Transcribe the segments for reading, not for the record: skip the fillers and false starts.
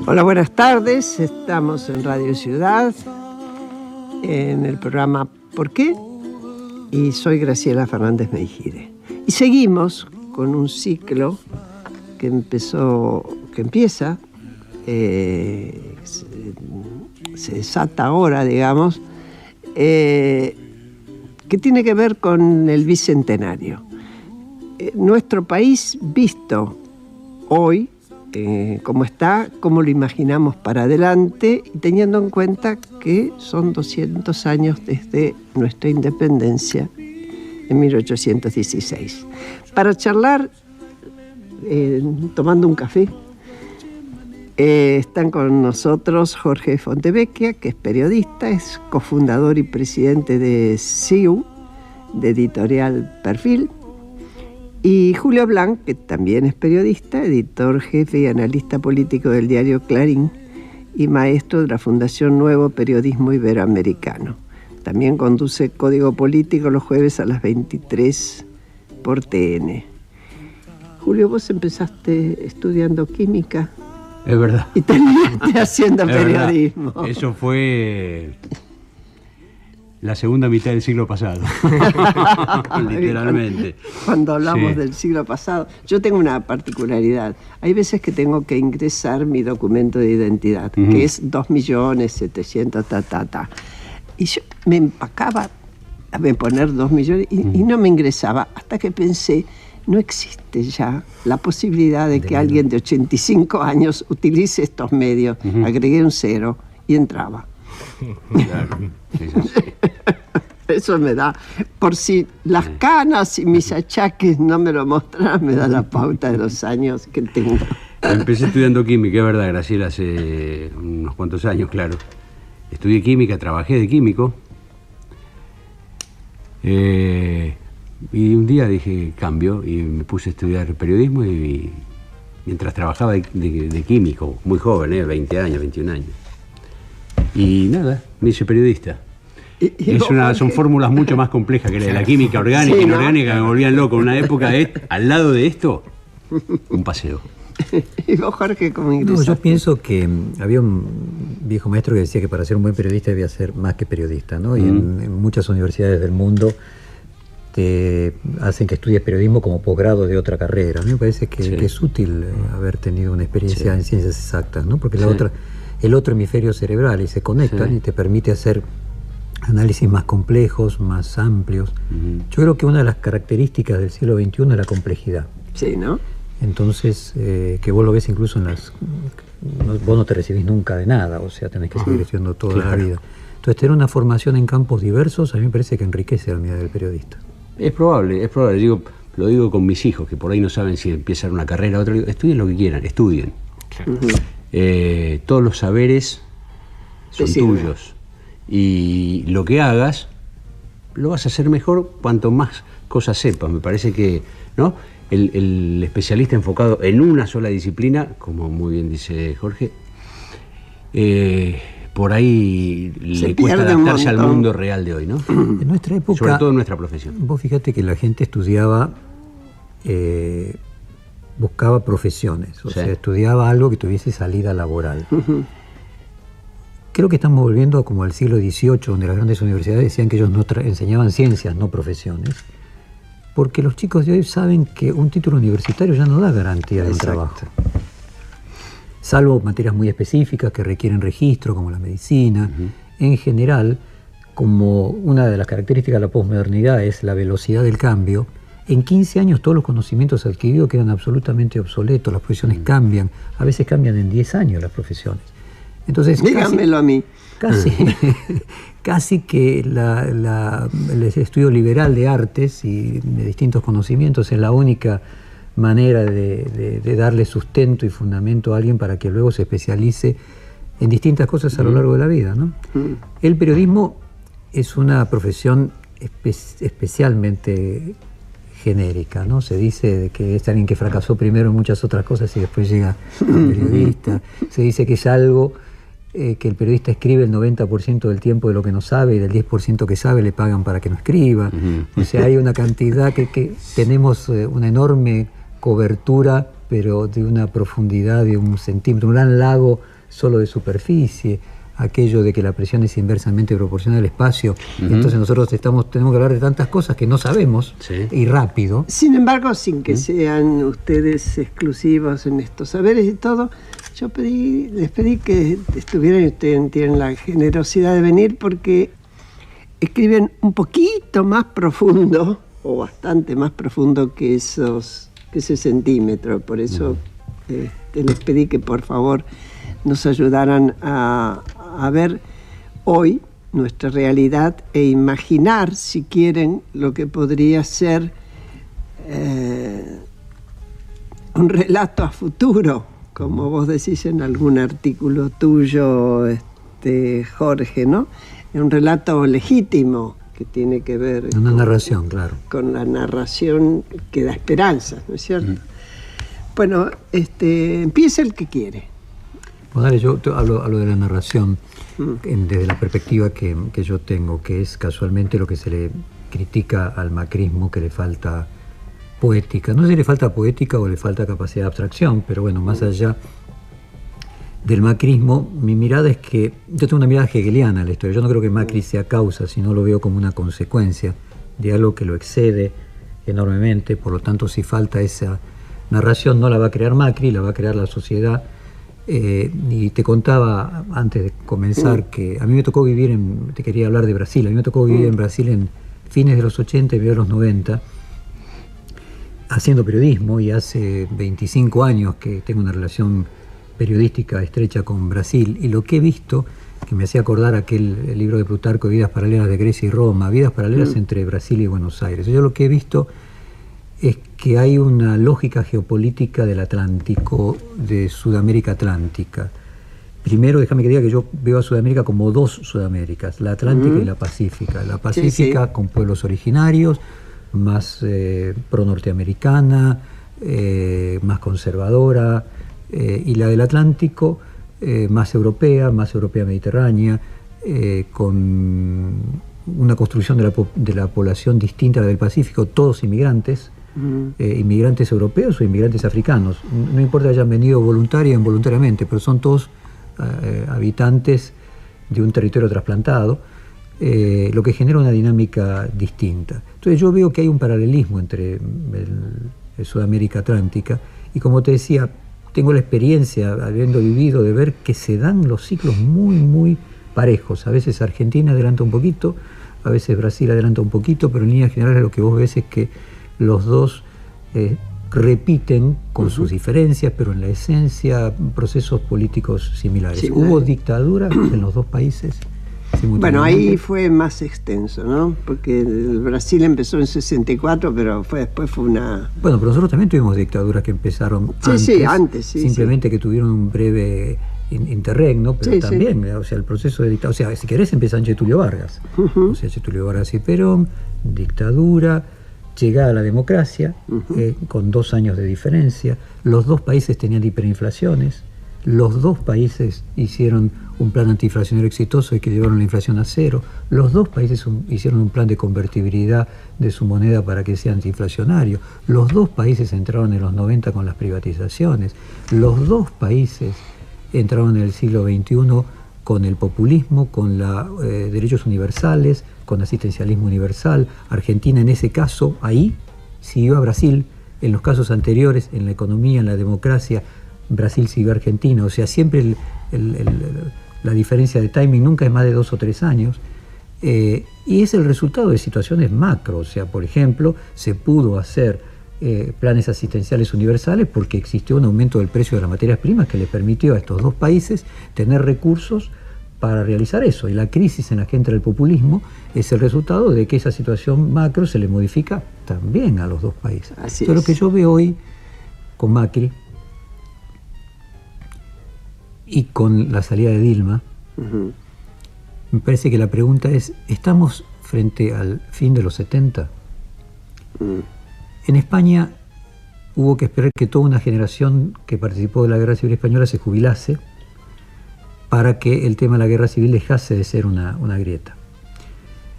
Hola, buenas tardes. Estamos en Radio Ciudad, en el programa ¿Por qué? Y soy Graciela Fernández Meijide. Y seguimos con un ciclo que empieza, se desata ahora, digamos, que tiene que ver con el bicentenario. Nuestro país visto hoy, cómo está, cómo lo imaginamos para adelante, y teniendo en cuenta que son 200 años desde nuestra independencia en 1816. Para charlar, tomando un café, están con nosotros Jorge Fontevecchia, que es periodista, es cofundador y presidente de SIU, de Editorial Perfil, y Julio Blanc, que también es periodista, editor jefe y analista político del diario Clarín y maestro de la Fundación Nuevo Periodismo Iberoamericano. También conduce Código Político los jueves a las 23 por TN. Julio, vos empezaste estudiando química. Es verdad. Y terminaste haciendo periodismo. Verdad. Eso fue la segunda mitad del siglo pasado. Literalmente. Cuando hablamos del siglo pasado. Yo tengo una particularidad. Hay veces que tengo que ingresar mi documento de identidad, que es 2.700.000, Y yo me empacaba a poner 2 millones y no me ingresaba, hasta que pensé, no existe ya la posibilidad de que alguien de 85 años utilice estos medios. Agregué un 0 y entraba. Claro, Eso me da, por si las canas y mis achaques no me lo mostraran, me da la pauta de los años que tengo. Empecé estudiando química, es verdad, Graciela, hace unos cuantos años, claro. Estudié química, trabajé de químico. Y un día dije cambio y me puse a estudiar periodismo y mientras trabajaba de químico, muy joven, 20 años, 21 años. Y nada, me hice periodista. Son fórmulas mucho más complejas que la química orgánica y inorgánica, que me volvían loco. En una época, al lado de esto, un paseo. ¿Y vos, Jorge, cómo ingresaste? Yo pienso que había un viejo maestro que decía que para ser un buen periodista debía ser más que periodista, ¿no? Y en muchas universidades del mundo te hacen que estudies periodismo como posgrado de otra carrera. A mí me parece que es útil haber tenido una experiencia en ciencias exactas, ¿no? Porque el otro hemisferio cerebral y se conectan y te permite hacer análisis más complejos, más amplios. Yo creo que una de las características del siglo XXI es la complejidad. Sí, ¿no? Entonces, que vos lo ves incluso vos no te recibís nunca de nada, o sea, tenés que seguir estudiando toda la vida. Entonces, tener una formación en campos diversos a mí me parece que enriquece la unidad del periodista. Es probable. Lo digo con mis hijos, que por ahí no saben si empiezan una carrera o otra. Estudien lo que quieran, estudien. Todos los saberes son tuyos. Y lo que hagas, lo vas a hacer mejor cuanto más cosas sepas. Me parece que, ¿no? El especialista enfocado en una sola disciplina, como muy bien dice Jorge, por ahí le cuesta adaptarse al mundo real de hoy, ¿no? En nuestra época, sobre todo en nuestra profesión. Vos fíjate que la gente estudiaba, buscaba profesiones, o sea, estudiaba algo que tuviese salida laboral. Creo que estamos volviendo como al siglo XVIII, donde las grandes universidades decían que ellos enseñaban ciencias, no profesiones, porque los chicos de hoy saben que un título universitario ya no da garantía de un trabajo. Salvo materias muy específicas que requieren registro, como la medicina. En general, como una de las características de la posmodernidad es la velocidad del cambio, en 15 años todos los conocimientos adquiridos quedan absolutamente obsoletos, las profesiones cambian, a veces cambian en 10 años las profesiones. Entonces, dígamelo a mí. Casi que el estudio liberal de artes y de distintos conocimientos es la única manera de darle sustento y fundamento a alguien para que luego se especialice en distintas cosas a lo largo de la vida, ¿no? El periodismo es una profesión especialmente genérica, ¿no? Se dice que es alguien que fracasó primero en muchas otras cosas y después llega a periodista. Se dice que es algo que el periodista escribe el 90% del tiempo de lo que no sabe y del 10% que sabe le pagan para que no escriba. O sea, hay una cantidad que tenemos una enorme cobertura pero de una profundidad de 1 centímetro, un gran lago solo de superficie, aquello de que la presión es inversamente proporcional al espacio, y entonces nosotros tenemos que hablar de tantas cosas que no sabemos, y rápido. Sin embargo, sin que sean ustedes exclusivos en estos saberes y todo, yo les pedí que estuvieran, y ustedes tienen la generosidad de venir, porque escriben un poquito más profundo, o bastante más profundo que ese centímetro. Por eso les pedí que por favor nos ayudaran a ver hoy nuestra realidad e imaginar, si quieren, lo que podría ser un relato a futuro, como vos decís en algún artículo tuyo, Jorge, ¿no? Un relato legítimo que tiene que ver una narración, claro, con la narración que da esperanza, ¿no es cierto? Bueno, empieza el que quiere. Pues dale, yo hablo de la narración desde la perspectiva que yo tengo, que es casualmente lo que se le critica al macrismo, que le falta poética. No sé si le falta poética o le falta capacidad de abstracción, pero bueno, más allá del macrismo, mi mirada es que yo tengo una mirada hegeliana a la historia. Yo no creo que Macri sea causa, sino lo veo como una consecuencia de algo que lo excede enormemente. Por lo tanto, si falta esa narración, no la va a crear Macri, la va a crear la sociedad. Y te contaba antes de comenzar que a mí me tocó vivir te quería hablar de Brasil, a mí me tocó vivir en Brasil en fines de los 80 y mediados de los 90, haciendo periodismo, y hace 25 años que tengo una relación periodística estrecha con Brasil, y lo que he visto, que me hacía acordar el libro de Plutarco, Vidas paralelas de Grecia y Roma, vidas paralelas entre Brasil y Buenos Aires. Yo lo que he visto es que hay una lógica geopolítica del Atlántico, de Sudamérica Atlántica. Primero, déjame que diga que yo veo a Sudamérica como 2 Sudaméricas, la Atlántica y la Pacífica. La Pacífica con pueblos originarios, más pro-norteamericana, más conservadora, y la del Atlántico más europea mediterránea, con una construcción de la población distinta a la del Pacífico, todos inmigrantes, inmigrantes europeos o inmigrantes africanos. No importa que hayan venido voluntaria o involuntariamente, pero son todos habitantes de un territorio trasplantado, lo que genera una dinámica distinta. Entonces yo veo que hay un paralelismo entre el Sudamérica Atlántica, y como te decía, tengo la experiencia, habiendo vivido, de ver que se dan los ciclos muy, muy parejos. A veces Argentina adelanta un poquito, a veces Brasil adelanta un poquito, pero en líneas generales lo que vos ves es que los dos repiten con sus diferencias, pero en la esencia procesos políticos similares. ¿Hubo dictaduras en los 2 países? Bueno, ahí fue más extenso, ¿no? Porque el Brasil empezó en 64, pero después fue una... Bueno, pero nosotros también tuvimos dictaduras que empezaron antes, simplemente que tuvieron un breve interregno, pero también, o sea, el proceso de dictadura, o sea, si querés empiezan Getúlio Vargas, o sea, Getúlio Vargas y Perón, dictadura, llegada a la democracia, con 2 años de diferencia. Los 2 países tenían hiperinflaciones, los 2 países hicieron un plan antiinflacionario exitoso y que llevaron la inflación a 0. Los 2 países hicieron un plan de convertibilidad de su moneda para que sea antiinflacionario. Los 2 países entraron en los 90 con las privatizaciones. Los 2 países entraron en el siglo XXI con el populismo, con derechos universales, con asistencialismo universal. Argentina en ese caso, ahí siguió a Brasil. En los casos anteriores, en la economía, en la democracia, Brasil siguió a Argentina. O sea, siempre la diferencia de timing nunca es más de 2 o 3 años. Y es el resultado de situaciones macro. O sea, por ejemplo, se pudo hacer planes asistenciales universales porque existió un aumento del precio de las materias primas que le permitió a estos 2 países tener recursos para realizar eso. Y la crisis en la que entra el populismo es el resultado de que esa situación macro se le modifica también a los 2 países. Entonces, lo que yo veo hoy con Macri y con la salida de Dilma, me parece que la pregunta es, ¿estamos frente al fin de los 70? En España hubo que esperar que toda una generación que participó de la Guerra Civil Española se jubilase para que el tema de la Guerra Civil dejase de ser una grieta.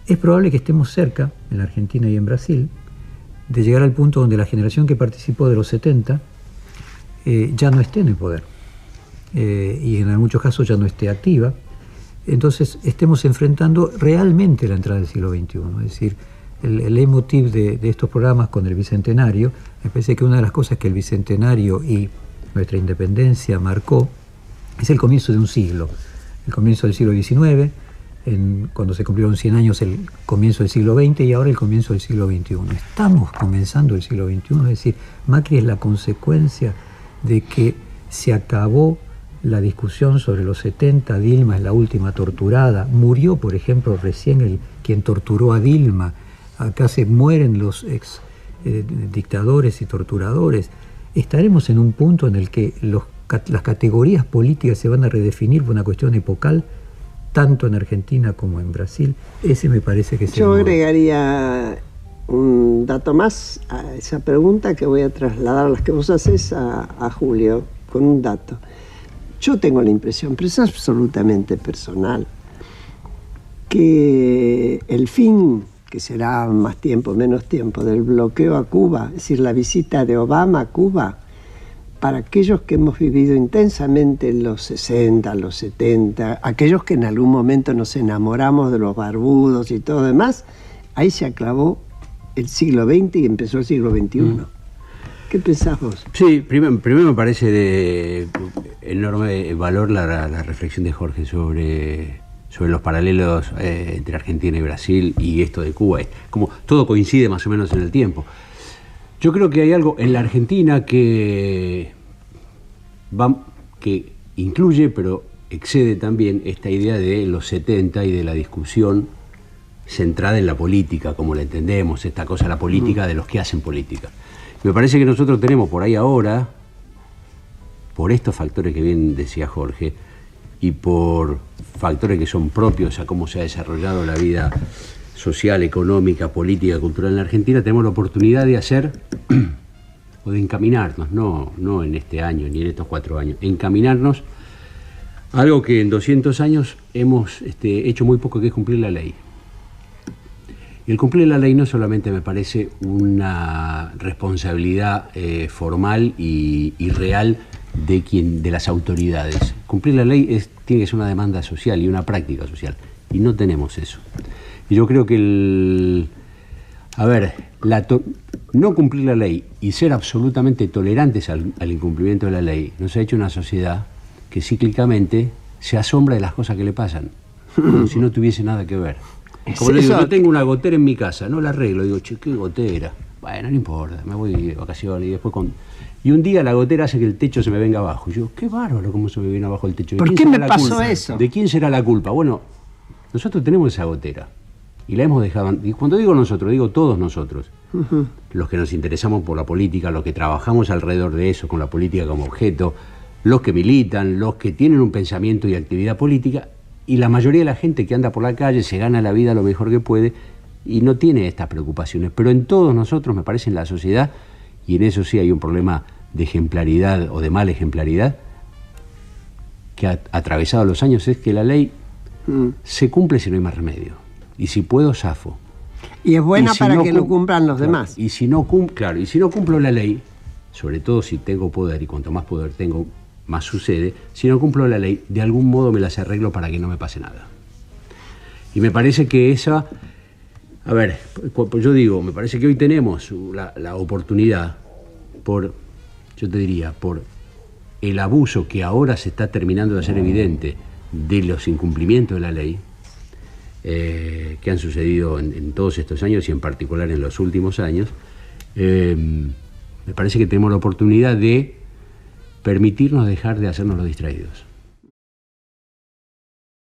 Es probable que estemos cerca, en la Argentina y en Brasil, de llegar al punto donde la generación que participó de los 70 ya no esté en el poder y en muchos casos ya no esté activa. Entonces estemos enfrentando realmente la entrada del siglo XXI. Es decir, el leitmotiv de estos programas con el Bicentenario, me parece que una de las cosas que el Bicentenario y nuestra independencia marcó es el comienzo de un siglo, el comienzo del siglo XIX, cuando se cumplieron 100 años el comienzo del siglo XX y ahora el comienzo del siglo XXI. Estamos comenzando el siglo XXI, es decir, Macri es la consecuencia de que se acabó la discusión sobre los 70, Dilma es la última torturada, murió, por ejemplo, recién quien torturó a Dilma, acá se mueren los ex dictadores y torturadores. Estaremos en un punto en el que las categorías políticas se van a redefinir por una cuestión epocal, tanto en Argentina como en Brasil. Ese me parece que es el Yo modo. agregaría un dato más a esa pregunta que voy a trasladar a las que vos haces a Julio, con un dato. Yo tengo la impresión, pero es absolutamente personal, que el fin, que será más tiempo, menos tiempo, del bloqueo a Cuba, es decir, la visita de Obama a Cuba, para aquellos que hemos vivido intensamente en los 60, los 70, aquellos que en algún momento nos enamoramos de los barbudos y todo demás, ahí se aclavó el siglo XX y empezó el siglo XXI. ¿Qué pensás vos? Sí, primero me parece de enorme valor la reflexión de Jorge sobre los paralelos entre Argentina y Brasil y esto de Cuba. Como todo coincide más o menos en el tiempo. Yo creo que hay algo en la Argentina que incluye, pero excede también esta idea de los 70 y de la discusión centrada en la política, como la entendemos, esta cosa, la política de los que hacen política. Me parece que nosotros tenemos por ahí ahora, por estos factores que bien decía Jorge, y por factores que son propios a cómo se ha desarrollado la vida social, económica, política, cultural en la Argentina, tenemos la oportunidad de hacer o de encaminarnos, no en este año ni en estos 4 años, encaminarnos a algo que en 200 años hemos hecho muy poco, que es cumplir la ley. Y el cumplir la ley no solamente me parece una responsabilidad formal y real de las autoridades. Cumplir la ley tiene que ser una demanda social y una práctica social, y no tenemos eso. Y yo creo que no cumplir la ley y ser absolutamente tolerantes al incumplimiento de la ley nos ha hecho una sociedad que cíclicamente se asombra de las cosas que le pasan, como si no tuviese nada que ver. Como le digo, yo tengo una gotera en mi casa, no la arreglo, digo, che, ¿qué gotera? Bueno, no importa, me voy de vacaciones y después Y un día la gotera hace que el techo se me venga abajo. Y yo, qué bárbaro cómo se me viene abajo el techo. ¿Por qué me pasó eso? ¿De quién será la culpa? Bueno, nosotros tenemos esa gotera y la hemos dejado. Y cuando digo nosotros, digo todos nosotros. Los que nos interesamos por la política, los que trabajamos alrededor de eso, con la política como objeto, los que militan, los que tienen un pensamiento y actividad política, y la mayoría de la gente que anda por la calle se gana la vida lo mejor que puede y no tiene estas preocupaciones. Pero en todos nosotros, me parece, en la sociedad, y en eso sí hay un problema de ejemplaridad o de mala ejemplaridad, que ha atravesado los años, es que la ley se cumple si no hay más remedio. Y si puedo, zafo. Y es buena si para no que lo cumplan los demás. Y si no cumplo la ley, sobre todo si tengo poder, y cuanto más poder tengo, más sucede, si no cumplo la ley, de algún modo me las arreglo para que no me pase nada. Y me parece que esa... A ver, yo digo, me parece que hoy tenemos la oportunidad por el abuso que ahora se está terminando de hacer evidente de los incumplimientos de la ley, que han sucedido en todos estos años y en particular en los últimos años. Me parece que tenemos la oportunidad de permitirnos dejar de hacernos los distraídos.